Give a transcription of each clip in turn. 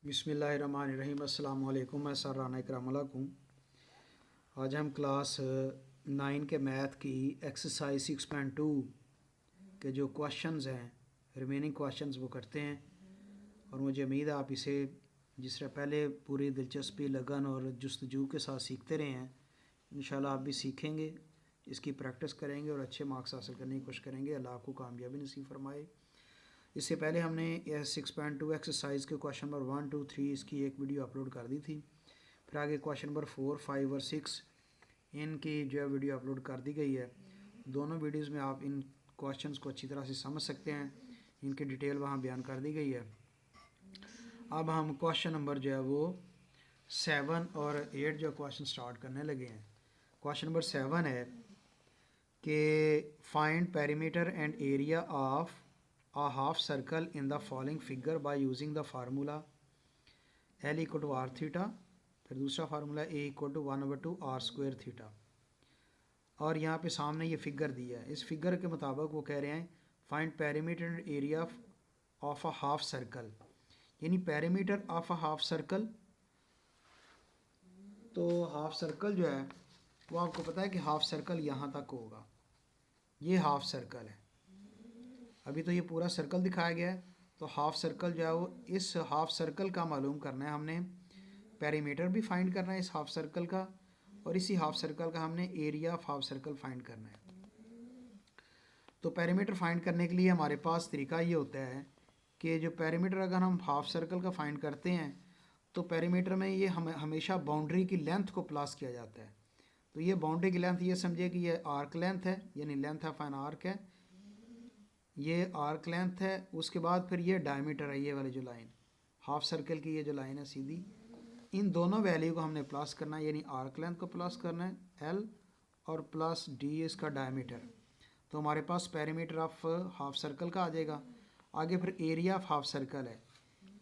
बिस्मिल्लाहिर्रहमानिर्रहीम। अस्सलाम वालेकुम। मैं सर राना इकराम अलक हूँ। आज हम क्लास 9 के मैथ की एक्सरसाइज 6.2 के जो क्वेश्चंस हैं, रिमेनिंग क्वेश्चंस, वो करते हैं। और मुझे उम्मीद है आप इसे जिस तरह पहले पूरी दिलचस्पी, लगन और जुस्तजू के साथ सीखते रहे हैं, इंशाल्लाह आप भी सीखेंगे, इसकी प्रैक्टिस करेंगे और अच्छे मार्क्स हासिल करने की कोशिश करेंगे। अल्लाह आपको कामयाबी नसीब फरमाए। इससे पहले हमने 6.2 एक्सरसाइज के क्वेश्चन नंबर 1, 2, 3 इसकी एक वीडियो अपलोड कर दी थी। फिर आगे क्वेश्चन नंबर 4, 5 और 6 इनकी जो है वीडियो अपलोड कर दी गई है। दोनों वीडियोस में आप इन क्वेश्चंस को अच्छी तरह से समझ सकते हैं, इनकी डिटेल वहाँ बयान कर दी गई है। अब हम क्वेश्चन नंबर जो है वो 7 और 8 जो क्वेश्चन स्टार्ट करने लगे हैं। क्वेश्चन नंबर 7 है कि find perimeter and area of a half circle in the following figure by using the formula L equal to r theta। फिर दूसरा formula A equal to 1/2 r square theta। और यहाँ पे सामने ये फिगर दिया है। इस फिगर के मुताबिक वो कह रहे हैं find perimeter and area of a half circle, यानी perimeter of a half circle. तो हाफ सर्कल जो है वो आपको पता है कि हाफ सर्कल यहाँ तक होगा, ये हाफ सर्कल है। अभी तो ये पूरा सर्कल दिखाया गया है, तो हाफ सर्कल जो है वो इस हाफ सर्कल का मालूम करना है हमने। पेरीमीटर भी फाइंड करना है इस हाफ सर्कल का, और इसी हाफ सर्कल का हमने area of half circle find करना है। तो पेरीमीटर फाइंड करने के लिए हमारे पास तरीका ये होता है कि जो पेरीमीटर अगर हम हाफ सर्कल का फाइंड करते हैं तो पेरीमीटर में ये हमेशा बाउंड्री की लेंथ को प्लस किया जाता है। तो ये बाउंड्री की लेंथ ये समझिए कि ये आर्क लेंथ है, यानी लेंथ ऑफ एन आर्क है, ये आर्क लेंथ है। उसके बाद फिर ये डायमीटर है, ये वाली जो लाइन हाफ सर्कल की, ये जो लाइन है सीधी, इन दोनों वैल्यू को हमने प्लस करना है, यानी आर्क लेंथ को प्लस करना है एल और प्लस डी इसका डायमीटर। तो हमारे पास पेरीमीटर ऑफ हाफ सर्कल का आ जाएगा। आगे फिर एरिया ऑफ हाफ सर्कल है।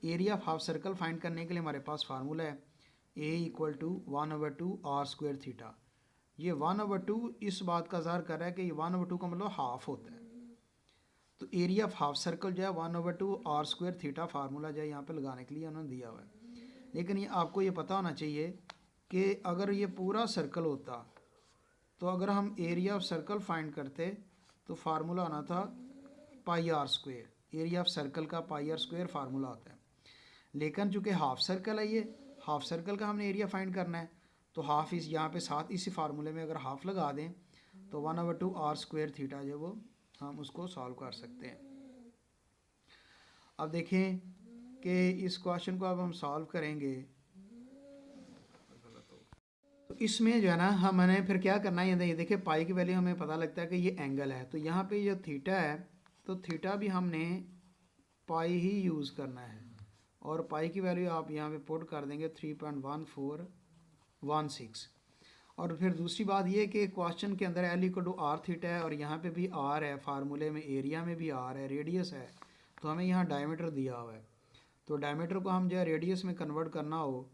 Area of half circle find करने के लिए हमारे पास फार्मूला है A equal to 1/2 R square theta. ये 1/2 इस बात का ज़ाहिर कर रहा है कि ये 1/2 का मतलब हाफ होता है। तो एरिया ऑफ हाफ सर्कल जो है 1/2 आर स्क्वायर थीटा फार्मूला जो है यहाँ पे लगाने के लिए उन्होंने दिया हुआ है। लेकिन ये आपको ये पता होना चाहिए कि अगर ये पूरा सर्कल होता तो अगर हम एरिया ऑफ सर्कल फाइंड करते तो फार्मूला आना था pi R square. Area of circle का पाई आर स्क्वायर फार्मूला आता है। लेकिन चूँकि हाफ सर्कल है, ये हाफ सर्कल का हमने एरिया फाइंड करना है, तो हाफ इस यहाँ पे साथ इसी फार्मूले में अगर हाफ लगा दें तो 1/2 आर स्क्वायर थीटा जो वो हम उसको सॉल्व कर सकते हैं। अब देखें कि इस क्वेश्चन को अब हम सॉल्व करेंगे तो इसमें जो है ना हमने फिर क्या करना है, ये देखिए पाई की वैल्यू हमें पता लगता है कि ये एंगल है, तो यहाँ पे जो थीटा है तो थीटा भी हमने पाई ही यूज़ करना है। और पाई की वैल्यू आप यहाँ पे पुट कर देंगे 3.1416। और फिर दूसरी बात ये कि क्वेश्चन के अंदर L equal to R theta है और यहाँ पे भी आर है, फार्मूले में एरिया में भी आर है, रेडियस है, तो हमें यहाँ डायमीटर दिया हुआ है। तो डायमीटर को हम जो है रेडियस में कन्वर्ट करना हो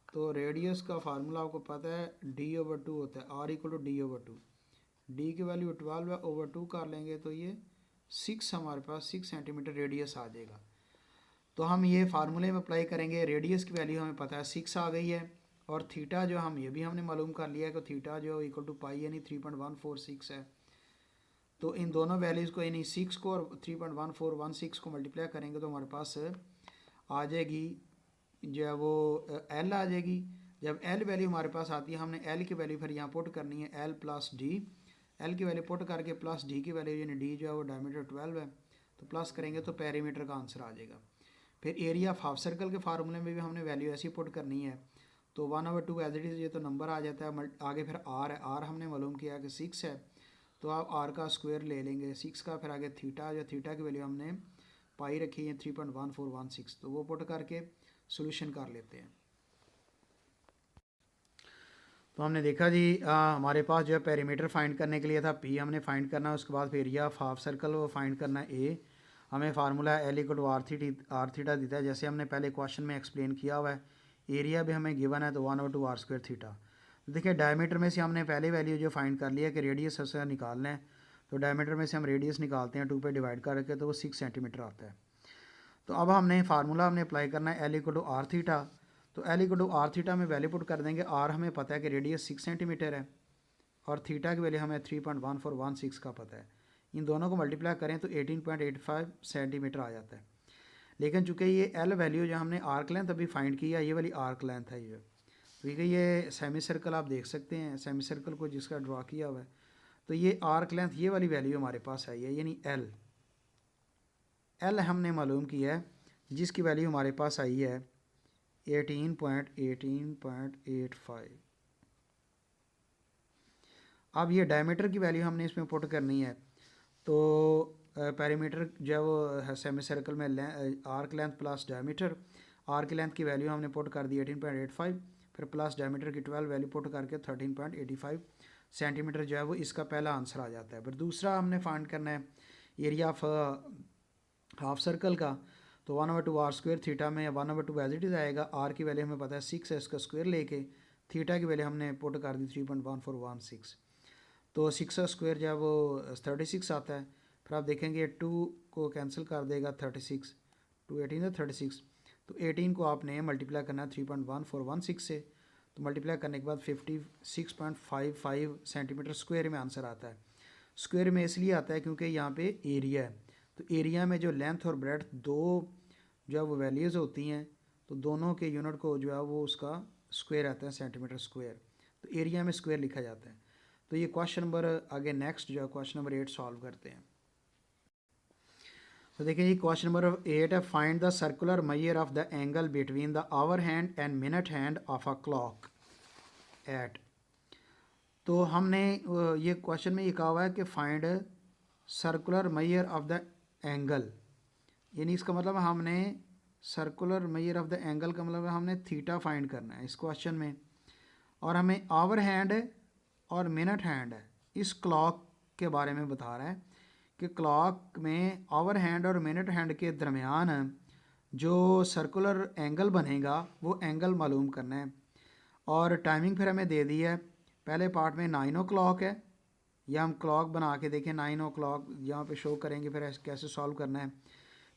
तो रेडियस का फार्मूला आपको पता है d/2 होता है, r equal to d/2। D की वैल्यू 12 है, ओवर 2 कर लेंगे तो ये 6 हमारे पास 6 सेंटीमीटर रेडियस आ जाएगा। तो हम ये फार्मूले में अप्लाई करेंगे, रेडियस की वैल्यू हमें पता है 6 आ गई है, और थीटा जो हम ये भी हमने मालूम कर लिया है कि थीटा जो इक्वल टू पाई यानी 3.146 है। तो इन दोनों वैल्यूज़ को यानी 6 को और 3.1416 को मल्टीप्लाई करेंगे तो हमारे पास आ जाएगी जो है वो एल आ जाएगी। जब एल वैल्यू हमारे पास आती है हमने एल की वैल्यू फिर यहाँ पुट करनी है एल प्लस डी। एल की वैल्यू पुट करके प्लस डी की वैल्यू यानी डी जो है वो डायमीटर 12 है, तो प्लस करेंगे तो पेरीमीटर का आंसर आ जाएगा। फिर एरिया ऑफ हाफ सर्कल के फार्मूले में भी हमने वैल्यू ऐसी पुट करनी है, तो 1/2 एज इट इज़ ये तो नंबर आ जाता है। आगे फिर आर है, आर हमने मालूम किया कि 6 है, तो आप आर का स्क्वायर ले लेंगे 6 का। फिर आगे थीटा, जो थीटा की वैल्यू हमने पाई रखी है 3.1416, तो वो पुट करके सोल्यूशन कर लेते हैं। तो हमने देखा जी हमारे पास जो है पेरीमीटर फाइंड करने के लिए था पी हमने फाइंड करना है, उसके बाद फिर एरिया ऑफ हाफ सर्कल वो फाइंड करना है ए। हमें formula L equal to R theta देता है, जैसे हमने पहले क्वेश्चन में एक्सप्लेन किया हुआ है। एरिया भी हमें गिवन है तो 1/2 आर स्क्वायर थीटा। देखिए डायमीटर में से हमने पहले वैल्यू जो फाइंड कर लिया कि रेडियस सबसे निकालना है, तो डायमीटर में से हम रेडियस निकालते हैं 2 पे डिवाइड करके, तो वो 6 सेंटीमीटर आता है। तो अब हमने फार्मूला हमने अप्लाई करना है, L equal to R theta. तो L equal to R theta में वैल्यू पुट कर देंगे। आर हमें पता है कि रेडियस 6 सेंटीमीटर है और थीटा की वैल्यू हमें 3.1416 का पता है। इन दोनों को मल्टीप्लाई करें तो 18.85 सेंटीमीटर आ जाता है। लेकिन चूंकि ये एल वैल्यू जो हमने आर्क लेंथ अभी फाइंड किया, ये वाली आर्क लेंथ है ये, ठीक है। ये सेमी सर्कल आप देख सकते हैं, सेमी सर्कल को जिसका ड्रा किया हुआ है, तो ये आर्क लेंथ ये वाली वैल्यू हमारे पास आई है, यानी एल। एल हमने मालूम किया है जिसकी वैल्यू हमारे पास आई है 18.85। अब ये डायमीटर की वैल्यू हमने इसमें पुट करनी है। तो पेरीमीटर जो है वो सेमी सर्कल में arc length plus diameter, arc length की वैल्यू हमने पुट कर दी 18.85, फिर प्लस डायमीटर की 12 वैल्यू पुट करके 13.85 सेंटीमीटर जो है वो इसका पहला आंसर आ जाता है। फिर दूसरा हमने फाइंड करना है एरिया ऑफ हाफ सर्कल का। तो 1/2 आर स्क्वायर, थीटा में 1/2 एज इट इज़ आएगा। आर की वैल्यू हमें पता है 6 है, इसका स्क्वायर लेके थीटा की वैल्यू हमने पुट कर दी 3.1416। तो 6 का स्क्वायर जो है वो 36 आता है। फिर आप देखेंगे 2 को कैंसिल कर देगा 36, 2 18 है 36। तो 18 को आपने मल्टीप्लाई करना है 3.1416 से। तो मल्टीप्लाई करने के बाद 56.55 सेंटीमीटर स्क्वायर में आंसर आता है। स्क्वायर में इसलिए आता है क्योंकि यहाँ पे एरिया है, तो एरिया में जो लेंथ और ब्रेड्थ दो जो है वो वैल्यूज़ होती हैं, तो दोनों के यूनिट को जो है वो उसका स्क्वायर आता है, सेंटीमीटर स्क्वायर। तो एरिया में स्क्वायर लिखा जाता है। तो ये क्वेश्चन नंबर आगे नेक्स्ट जो है क्वेश्चन नंबर 8 सॉल्व करते हैं। तो देखिए ये क्वेश्चन नंबर 8 है, find the circular measure of the angle between the hour hand and minute hand of a clock eight. तो हमने ये क्वेश्चन में ये कहा हुआ है कि find circular measure of the angle, यानी इसका मतलब हमने circular measure of the angle का मतलब हमने थीटा फाइंड करना है इस क्वेश्चन में। और हमें आवर हैंड और मिनट हैंड इस क्लॉक के बारे में बता रहा है कि क्लॉक में आवर हैंड और मिनट हैंड के दरमियान जो सर्कुलर एंगल बनेगा वो एंगल मालूम करना है। और टाइमिंग फिर हमें दे दी है। पहले पार्ट में 9 ओ क्लॉक है, या हम क्लॉक बना के देखें 9 ओ क्लॉक यहाँ पे शो करेंगे, फिर कैसे सॉल्व करना है।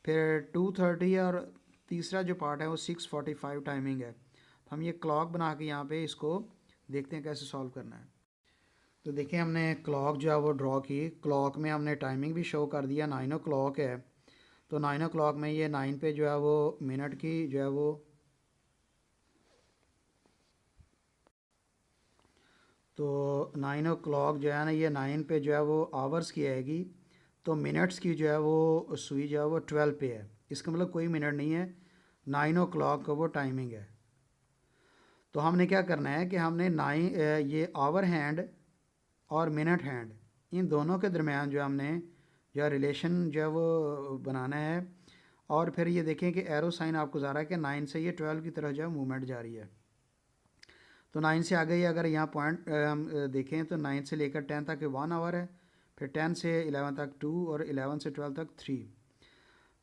फिर 2:30 और तीसरा जो पार्ट है वो 6:45 टाइमिंग है। तो हम ये क्लॉक बना के यहाँ पे इसको देखते हैं कैसे सॉल्व करना है। तो देखिए हमने क्लॉक जो है वो ड्रॉ की, क्लॉक में हमने टाइमिंग भी शो कर दिया, 9 ओ क्लॉक है। तो 9 ओ क्लॉक में ये 9 पे जो है वो मिनट की जो है वो, तो 9 ओ क्लॉक जो है ना ये 9 पे जो है वो आवर्स की आएगी। तो मिनट्स की जो है वो सुई जो है वो 12 पे है, इसका मतलब कोई मिनट नहीं है, 9 ओ क्लॉक का वो टाइमिंग है। तो हमने क्या करना है कि हमने ये आवर हैंड और मिनट हैंड इन दोनों के दरमियान जो हमने जो रिलेशन जो है वो बनाना है। और फिर ये देखें कि एरो साइन आपको जा रहा है कि 9 से ये 12 की तरह जो है मूवमेंट जारी है। तो 9 से आगे अगर यहाँ पॉइंट हम देखें तो 9 से लेकर 10 तक 1 आवर है, फिर 10 से 11 तक 2 और 11 से 12 तक 3।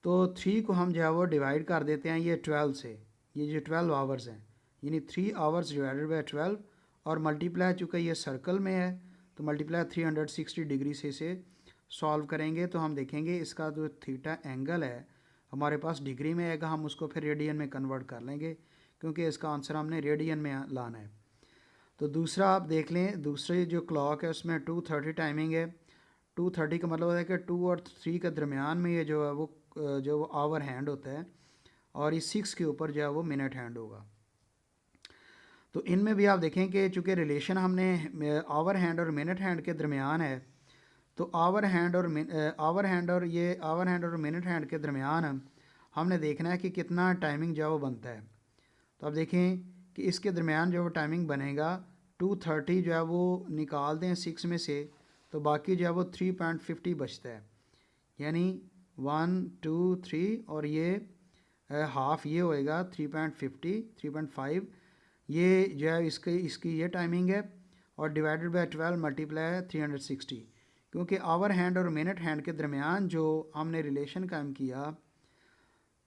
तो 3 को हम जो है वो डिवाइड कर देते हैं ये 12 से, ये जो 12 आवर्स हैं, यानी 3 आवर्स डिवाइडेड बाई 12 और मल्टीप्लाई, चूँकि ये सर्कल में है तो मल्टीप्लाई 360 डिग्री से इसे सॉल्व करेंगे। तो हम देखेंगे इसका जो थीटा एंगल है हमारे पास डिग्री में आएगा, हम उसको फिर रेडियन में कन्वर्ट कर लेंगे क्योंकि इसका आंसर हमने रेडियन में लाना है। तो दूसरा आप देख लें, दूसरी जो क्लॉक है उसमें 2:30 टाइमिंग है। 2:30 का मतलब है कि 2 और 3 के दरमियान में ये जो है वो जो वो आवर हैंड होता है, और इस 6 के ऊपर जो है वो मिनट हैंड होगा। तो इनमें भी आप देखें कि चूँकि रिलेशन हमने आवर हैंड और मिनट हैंड के दरमियान है, तो आवर हैंड और मिनट हैंड के दरमियान हमने देखना है कि कितना टाइमिंग जो है वो बनता है। तो आप देखें कि इसके दरमियान जो वो टाइमिंग बनेगा 2:30 जो है वो निकाल दें 6 में से, तो बाकी जो है वो 3.50 बचता है, यानी 1 2 3 और ये हाफ ये होएगा 3.50 3.5, ये जो है इसकी ये टाइमिंग है। और डिवाइडेड बाय 12 मल्टीप्लाई 360, क्योंकि आवर हैंड और मिनट हैंड के दरमियान जो हमने रिलेशन कायम किया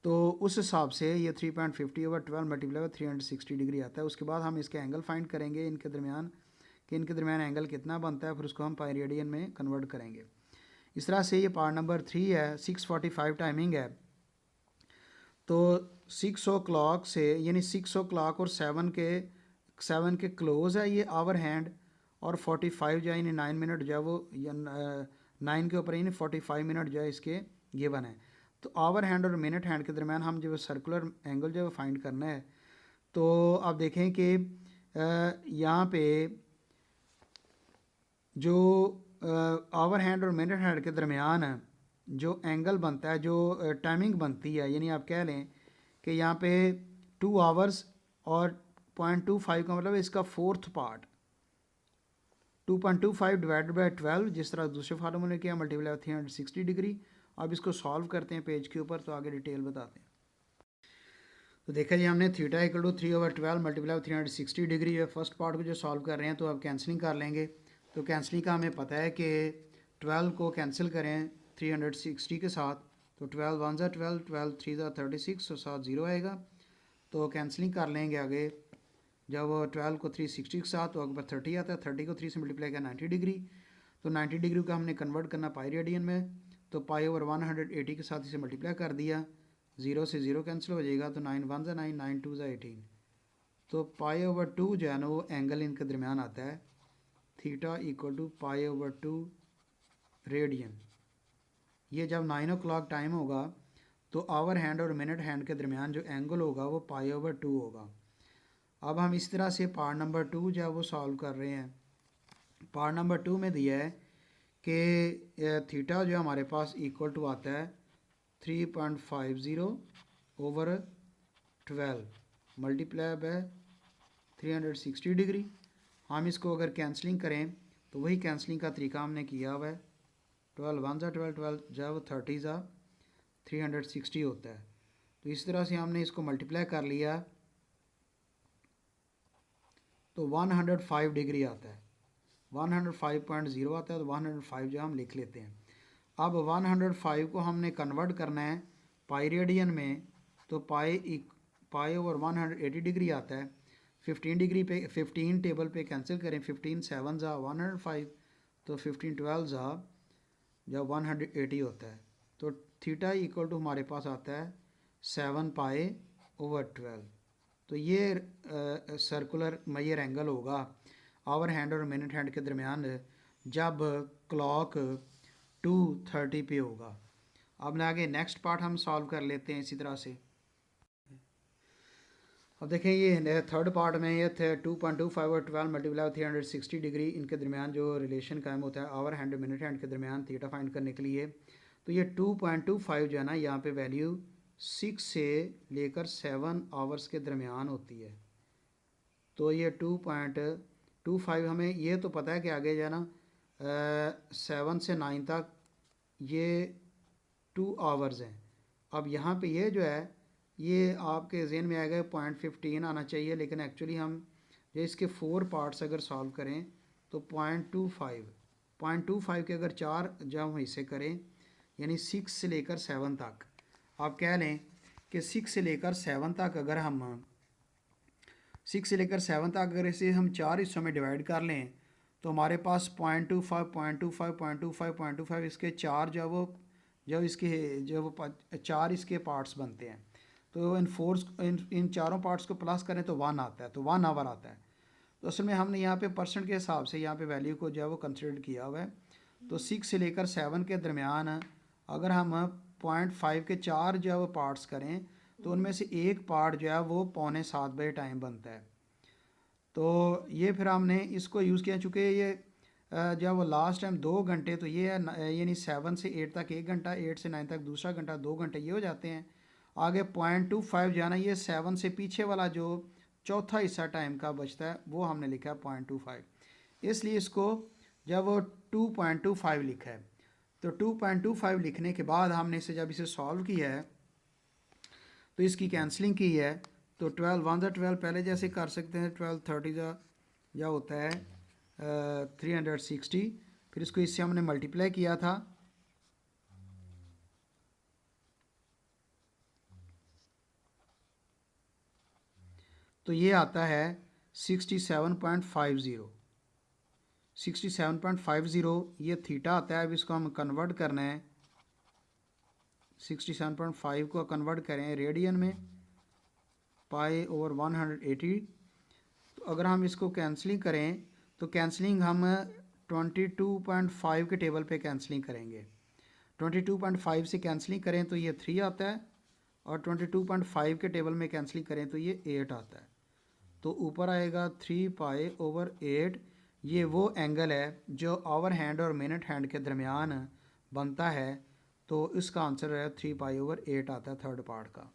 तो उस हिसाब से ये 3.50/12 मल्टीप्लाई 360 डिग्री आता है। उसके बाद हम इसके एंगल फाइंड करेंगे इनके दरमियान, कि इनके दरमियान एंगल कितना बनता है, फिर उसको हम पाई रेडियन में कन्वर्ट करेंगे। इस तरह से ये पार्ट नंबर 3 है, 6:45 टाइमिंग है। तो 6 o'clock से यानी 6 o'clock और 7 के क्लोज़ है ये आवर हैंड, और 45 जो है यानी 9 मिनट जो है वो 9 के ऊपर यानी 45 मिनट जो है इसके गिवन है। तो आवर हैंड और मिनट हैंड के दरमियान हम जो सर्कुलर एंगल जो है फाइंड करना है। तो आप देखें कि यहाँ पे जो आवर हैंड और मिनट हैंड के दरमियान जो एंगल बनता है, जो टाइमिंग बनती है, यानी आप कह लें कि यहाँ पे 2 आवर्स और 0.25 का मतलब इसका फोर्थ पार्ट 2.25 डिवाइडेड बाई 12, जिस तरह दूसरे फार्मूले ने किया, मल्टीप्लाई 360 डिग्री। अब इसको सॉल्व करते हैं पेज के ऊपर, तो आगे डिटेल बताते हैं। तो देखा जी हमने theta equal to 3/12 multiply 360 degree है। फर्स्ट पार्ट को जो सॉल्व कर रहे हैं तो अब कैंसलिंग कर लेंगे। तो कैंसलिंग का हमें पता है कि 12 को कैंसिल करें 360 के साथ, तो 12 1 ज़ा 12, 12 3 ज़ा 36 और साथ 0 आएगा। तो कैंसलिंग कर लेंगे आगे, जब 12 को 360 के साथ तो अकबर 30 आता है, 30 को 3 से मल्टीप्लाई किया 90 डिग्री। तो 90 डिग्री का हमने कन्वर्ट करना पाई रेडियन में, तो पाई ओवर 180 के साथ इसे मल्टीप्लाई कर दिया, 0 से 0 कैंसिल हो जाएगा, तो 9 1 ज़ा 9, 9 2 ज़ा 18। तो पाई ओवर 2 जो है ना वो एंगल इनके दरमियान आता है, theta equal to pi over 2 radian. ये जब 9 o'clock टाइम होगा तो आवर हैंड और मिनट हैंड के दरमियान जो एंगल होगा वो पाई ओवर 2 होगा। अब हम इस तरह से पार्ट नंबर 2 जो है वो सॉल्व कर रहे हैं। पार्ट नंबर 2 में दिया है कि थीटा जो हमारे पास इक्वल टू आता है 3.50 ओवर 12 मल्टीप्लाई बाय 360 डिग्री। हम इसको अगर कैंसलिंग करें तो वही कैंसलिंग का तरीका हमने किया हुआ है। 12 1 ज़ा 12, 12 जो वो 30 ज़ा 360 होता है। तो इस तरह से हमने इसको मल्टीप्लाई कर लिया तो 105 डिग्री आता है, 105.0 आता है। तो 105 जो हम लिख लेते हैं। अब 105 को हमने कन्वर्ट करना है पाई रेडियन में, तो पाई ओवर 180 डिग्री आता है। 15 डिग्री पे 15 टेबल पे कैंसिल करें, 15 7 ज़ा 105, तो 15 12 ज़ा जब 180 होता है। तो थीटा इक्वल टू हमारे पास आता है 7 पाई ओवर 12। तो ये सर्कुलर मेजर एंगल होगा आवर हैंड और मिनट हैंड के दरमियान जब क्लॉक 2:30 पे होगा। अब आगे नेक्स्ट पार्ट हम सॉल्व कर लेते हैं इसी तरह से। अब देखें ये थर्ड पार्ट में ये थे 2.25 और 12 मल्टीप्लाई 360 डिग्री, इनके दरमियान जो रिलेशन कायम होता है आवर हैंड और मिनट हैंड के दरमियान थीटा फाइंड करने के लिए। तो ये 2.25 जो है ना यहाँ पे वैल्यू 6 से लेकर 7 आवर्स के दरमियान होती है। तो ये 2.25 हमें ये तो पता है कि आगे जो है ना 7 से 9 तक ये 2 आवर्स हैं। अब यहाँ पे ये जो है ये आपके जहन में आएगा 0.15 आना चाहिए, लेकिन एक्चुअली हम जो इसके 4 पार्ट्स अगर सॉल्व करें तो 0.25 के अगर 4 जब हम हिस्से करें यानी 6 से लेकर 7 तक, आप कह लें कि 6 से लेकर 7 तक अगर हम 6 से लेकर 7 तक अगर इसे हम 4 हिस्सों में डिवाइड कर लें तो हमारे पास 0.25 इसके 4 जो वो जब इसके जो वो 4 इसके पार्ट्स बनते हैं। तो इन चारों पार्ट्स को प्लस करें तो 1 आता है, तो 1 आवर आता है। तो असल में हमने यहाँ पे परसेंट के हिसाब से यहाँ पे वैल्यू को जो है वो कंसिडर किया हुआ है। तो 6 से लेकर 7 के दरमियान अगर हम 0.5 के 4 जो है वो पार्ट्स करें तो उनमें से एक पार्ट जो है वो 6:45 बजे टाइम बनता है। तो ये फिर हमने इसको यूज़ किया, चूँकि ये जब वो लास्ट टाइम 2 घंटे, तो ये है यानी 7 से 8 तक 1 घंटा, 8 से 9 तक दूसरा घंटा, 2 घंटे ये हो जाते हैं। आगे 0.25 जो है ना ये 7 से पीछे वाला जो चौथा हिस्सा टाइम का बचता है वो हमने लिखा है 0.25, इसलिए इसको जब वो 2.25 लिखा है तो 2.25 लिखने के बाद हमने जब इसे सॉल्व किया है तो इसकी कैंसलिंग की है। तो 12 1 ज़ा 12 पहले जैसे कर सकते हैं, 12 30 जा होता है 360, फिर इसको इससे हमने मल्टीप्लाई किया था तो ये आता है 67.50 67.50 ये थीटा आता है। अब इसको हम कन्वर्ट करना है 67.5 को कन्वर्ट करें रेडियन में, पाई ओवर 180। तो अगर हम इसको कैंसलिंग करें तो कैंसलिंग हम 22.5 के टेबल पे कैंसलिंग करेंगे। 22.5 से कैंसलिंग करें तो ये 3 आता है, और 22.5 के टेबल में कैंसलिंग करें तो ये 8 आता है। तो ऊपर आएगा 3 पाई ओवर 8। ये वो एंगल है जो आवर हैंड और मिनट हैंड के दरमियान बनता है। तो इसका आंसर है 3 पाई ओवर 8 आता है थर्ड पार्ट का।